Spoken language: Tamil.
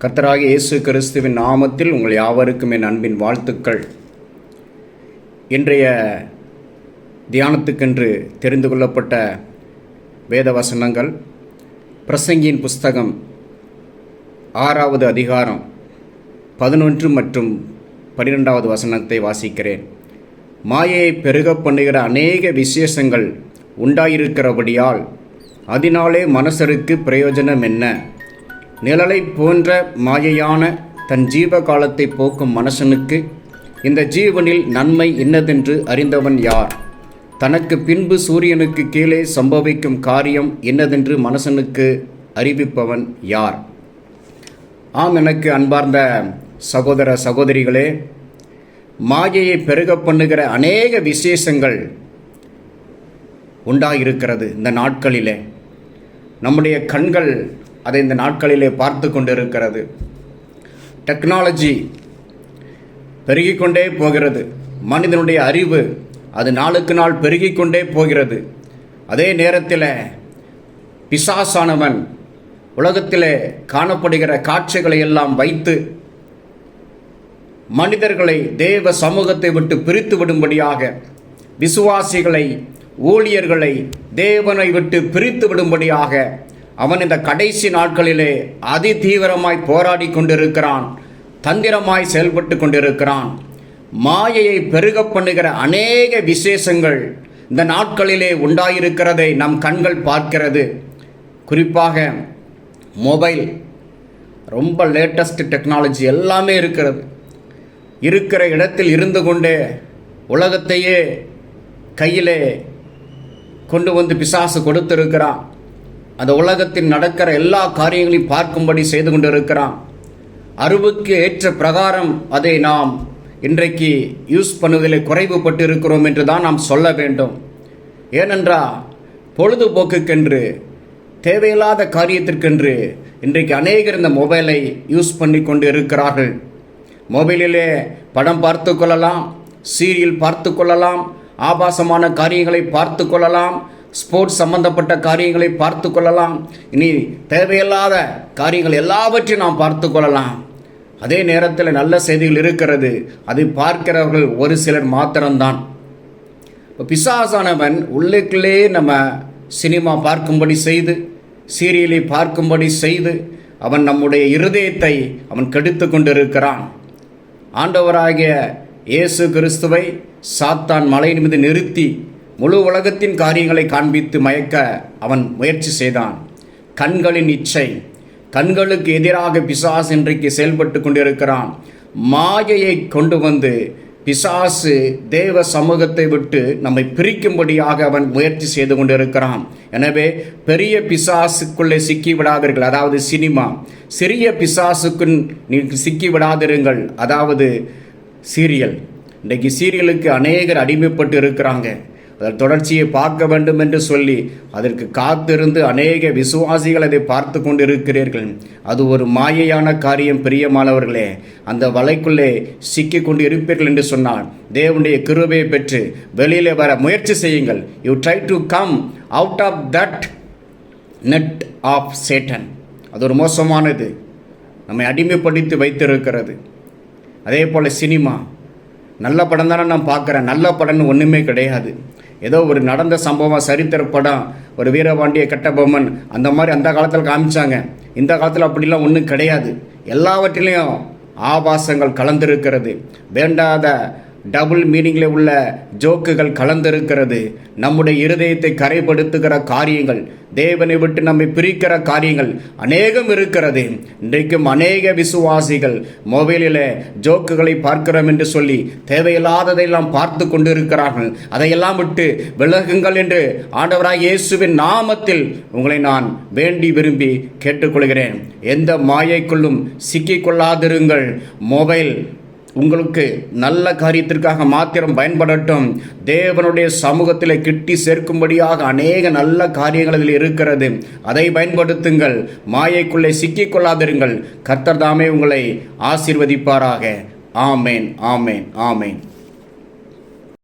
கர்த்தராகிய இயேசு கிறிஸ்துவின் நாமத்தில் உங்கள் யாவருக்கும் என் அன்பின் வாழ்த்துக்கள். இன்றைய தியானத்துக்கென்று தெரிந்து கொள்ளப்பட்ட வேத வசனங்கள் பிரசங்கியின் புஸ்தகம் 6வது அதிகாரம் 11 மற்றும் 12வது வசனத்தை வாசிக்கிறேன். மாயையை பெருக பண்ணுகிற அநேக விசேஷங்கள் உண்டாயிருக்கிறபடியால் அதனாலே மனுஷருக்கு பிரயோஜனம் என்ன? நிழலை போன்ற மாயையான தன் ஜீவ காலத்தை போக்கும் மனுஷனுக்கு இந்த ஜீவனில் நன்மை என்னதென்று அறிந்தவன் யார்? தனக்கு பின்பு சூரியனுக்கு கீழே சம்பவிக்கும் காரியம் என்னதென்று மனுஷனுக்கு அறிவிப்பவன் யார்? ஆம், எனக்கு அன்பார்ந்த சகோதர சகோதரிகளே, மாயையை பெருக பண்ணுகிற அநேக விசேஷங்கள் உண்டாயிருக்கிறது. இந்த நாட்களிலே நம்முடைய கண்கள் அதை இந்த நாட்களிலே பார்த்து கொண்டிருக்கிறது. டெக்னாலஜி பெருகிக்கொண்டே போகிறது. மனிதனுடைய அறிவு அது நாளுக்கு நாள் பெருகிக்கொண்டே போகிறது. அதே நேரத்தில் பிசாசானவன் உலகத்திலே காணப்படுகிற காட்சிகளை எல்லாம் வைத்து மனிதர்களை தேவ சமூகத்தை விட்டு பிரித்து விடும்படியாக, விசுவாசிகளை ஊழியர்களை தேவனை விட்டு பிரித்து விடும்படியாக அவன் இந்த கடைசி நாட்களிலே அதி தீவிரமாய் போராடி கொண்டிருக்கிறான், தந்திரமாய் செயல்பட்டு கொண்டிருக்கிறான். மாயையை பெருக பண்ணுகிற அநேக விசேஷங்கள் இந்த நாட்களிலே உண்டாயிருக்கிறதை நம் கண்கள் பார்க்கிறது. குறிப்பாக மொபைல், ரொம்ப லேட்டஸ்ட் டெக்னாலஜி எல்லாமே இருக்கிறது. இருக்கிற இடத்தில் இருந்து கொண்டே உலகத்தையே கையிலே கொண்டு வந்து பிசாசு கொடுத்திருக்கிறான். அந்த உலகத்தில் நடக்கிற எல்லா காரியங்களையும் பார்க்கும்படி செய்து கொண்டிருக்கிறான். அறிவுக்கு ஏற்ற பிரகாரம் அதை நாம் இன்றைக்கு யூஸ் பண்ணுவதில் குறைவுபட்டு இருக்கிறோம் என்று தான் நாம் சொல்ல வேண்டும். ஏனென்றால் பொழுதுபோக்குக்கென்று, தேவையில்லாத காரியத்திற்கென்று இன்றைக்கு அநேகர் இந்த மொபைலை யூஸ் பண்ணி கொண்டு இருக்கிறார்கள். மொபைலிலே படம் பார்த்து கொள்ளலாம், சீரியல் பார்த்து கொள்ளலாம், ஆபாசமான காரியங்களை பார்த்து கொள்ளலாம், ஸ்போர்ட்ஸ் சம்பந்தப்பட்ட காரியங்களை பார்த்து கொள்ளலாம். இனி தேவையில்லாத காரியங்கள் எல்லாவற்றையும் நாம் பார்த்து கொள்ளலாம். அதே நேரத்தில் நல்ல செய்திகள் இருக்கிறது. அதை பார்க்கிறவர்கள் ஒரு சிலர் மாத்திரம்தான். பிசாசானவன் உள்ளுக்குள்ளே நம்ம சினிமா பார்க்கும்படி செய்து, சீரியலை பார்க்கும்படி செய்து அவன் நம்முடைய இருதயத்தை அவன் கெடுத்து கொண்டிருக்கிறான். ஆண்டவராகிய இயேசு கிறிஸ்துவை சாத்தான் மலையின் மீது நிறுத்தி முழு உலகத்தின் காரியங்களை காண்பித்து மயக்க அவன் முயற்சி செய்தான். கண்களின் இச்சை, கண்களுக்கு எதிராக பிசாசு இன்றைக்கு செயல்பட்டு கொண்டிருக்கிறான். மாயையை கொண்டு வந்து பிசாசு தேவ சமூகத்தை விட்டு நம்மை பிரிக்கும்படியாக அவன் முயற்சி செய்து கொண்டிருக்கிறான். எனவே பெரிய பிசாசுக்குள்ளே சிக்கி விடாதீர்கள், அதாவது சினிமா. சிறிய பிசாசுக்கு நீங்கள் சிக்கி விடாதிருங்கள், அதாவது சீரியல். இன்றைக்கு சீரியலுக்கு அநேகர் அடிமைப்பட்டு இருக்கிறாங்க. அதன் தொடர்ச்சியை பார்க்க வேண்டும் என்று சொல்லி அதற்கு காத்திருந்து அநேக விசுவாசிகள் அதை பார்த்து கொண்டு இருக்கிறீர்கள். அது ஒரு மாயையான காரியம். பிரியமானவர்களே, அந்த வலைக்குள்ளே சிக்கி கொண்டு இருப்பீர்கள் என்று சொன்னால் தேவனுடைய கிருபையை பெற்று வெளியிலே வர முயற்சி செய்யுங்கள். You try to come out of that net of Satan. அது ஒரு மோசமானது, நம்மை அடிமைப்படுத்தி வைத்திருக்கிறது. அதே போல் சினிமா, நல்ல படம் தானே நான் பார்க்குறேன். நல்ல படம்னு ஒன்றுமே கிடையாது. ஏதோ ஒரு நடந்த சம்பவம், சரித்திர படம், ஒரு வீரபாண்டிய கட்டபொம்மன் அந்த மாதிரி அந்த காலத்தில் காமிச்சாங்க. இந்த காலத்தில் அப்படிலாம் ஒன்றும் கிடையாது. எல்லாவற்றிலையும் ஆபாசங்கள் கலந்திருக்கிறது. வேண்டாத டபுள் மீனிங்கில் உள்ள ஜோக்குகள் கலந்திருக்கிறது. நம்முடைய இருதயத்தை கரைப்படுத்துகிற காரியங்கள், தேவனை விட்டு நம்மை பிரிக்கிற காரியங்கள் அநேகம் இருக்கிறது. இன்றைக்கும் அநேக விசுவாசிகள் மொபைலில் ஜோக்குகளை பார்க்கிறோம் என்று சொல்லி தேவையில்லாததையெல்லாம் பார்த்து கொண்டு இருக்கிறார்கள். அதையெல்லாம் விட்டு விலகுங்கள் என்று ஆண்டவராகிய இயேசுவின் நாமத்தில் உங்களை நான் வேண்டி விரும்பி கேட்டுக்கொள்கிறேன். எந்த மாயைக்குள்ளும் சிக்கிக்கொள்ளாதிருங்கள். மொபைல் உங்களுக்கு நல்ல காரியத்திற்காக மாத்திரம் பயன்படட்டும். தேவனுடைய சமூகத்தில் கிட்டி சேர்க்கும்படியாக அநேக நல்ல காரியங்கள் அதில் இருக்கிறது. அதை பயன்படுத்துங்கள். மாயைக்குள்ளே சிக்கிக்கொள்ளாதிருங்கள். கர்த்தர் தாமே உங்களை ஆசீர்வதிப்பாராக. ஆமேன், ஆமேன், ஆமேன்.